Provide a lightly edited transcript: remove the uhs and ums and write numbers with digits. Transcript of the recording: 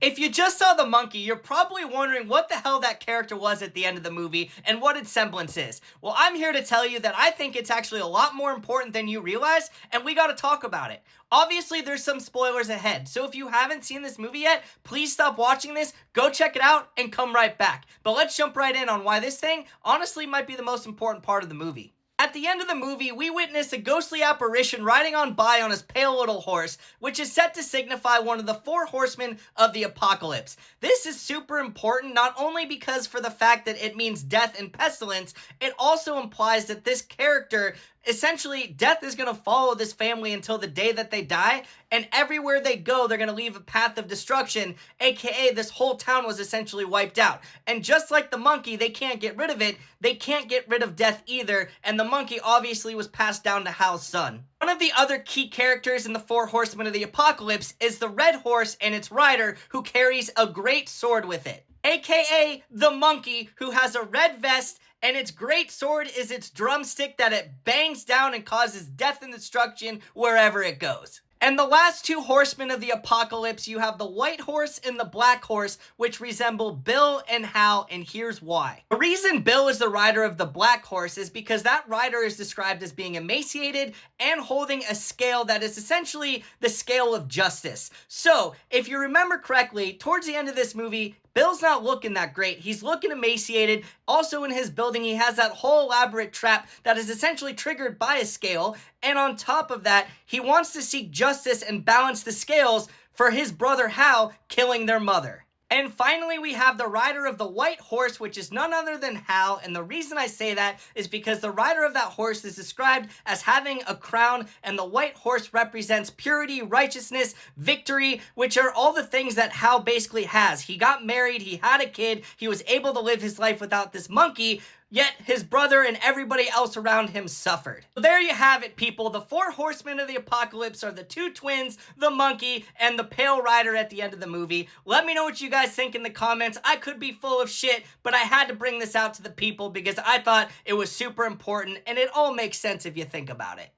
If you just saw the monkey, you're probably wondering what the hell that character was at the end of the movie and what its semblance is. Well, I'm here to tell you that I think it's actually a lot more important than you realize, and we gotta talk about it. Obviously, there's some spoilers ahead, so if you haven't seen this movie yet, please stop watching this, go check it out, and come right back. But let's jump right in on why this thing honestly might be the most important part of the movie. At the end of the movie, we witness a ghostly apparition riding on by on his pale little horse, which is set to signify one of the four horsemen of the apocalypse. This is super important not only because for the fact that it means death and pestilence, it also implies that this character, essentially, death is going to follow this family until the day that they die, and everywhere they go, they're going to leave a path of destruction, aka this whole town was essentially wiped out. And just like the monkey, they can't get rid of it, they can't get rid of death either, and the monkey obviously was passed down to Hal's son. One of the other key characters in the Four Horsemen of the Apocalypse is the red horse and its rider, who carries a great sword with it, aka the monkey, who has a red vest, and its great sword is its drumstick that it bangs down and causes death and destruction wherever it goes. And the last two horsemen of the apocalypse, you have the white horse and the black horse, which resemble Bill and Hal, and here's why. The reason Bill is the rider of the black horse is because that rider is described as being emaciated and holding a scale that is essentially the scale of justice. So, if you remember correctly, towards the end of this movie, Bill's not looking that great. He's looking emaciated. Also in his building, he has that whole elaborate trap that is essentially triggered by a scale. And on top of that, he wants to seek justice and balance the scales for his brother Hal killing their mother. And finally, we have the rider of the white horse, which is none other than Hal. And the reason I say that is because the rider of that horse is described as having a crown, and the white horse represents purity, righteousness, victory, which are all the things that Hal basically has. He got married, he had a kid, he was able to live his life without this monkey, yet his brother and everybody else around him suffered. So there you have it, people. The four horsemen of the apocalypse are the two twins, the monkey, and the pale rider at the end of the movie. Let me know what you guys think in the comments. I could be full of shit, but I had to bring this out to the people because I thought it was super important, and it all makes sense if you think about it.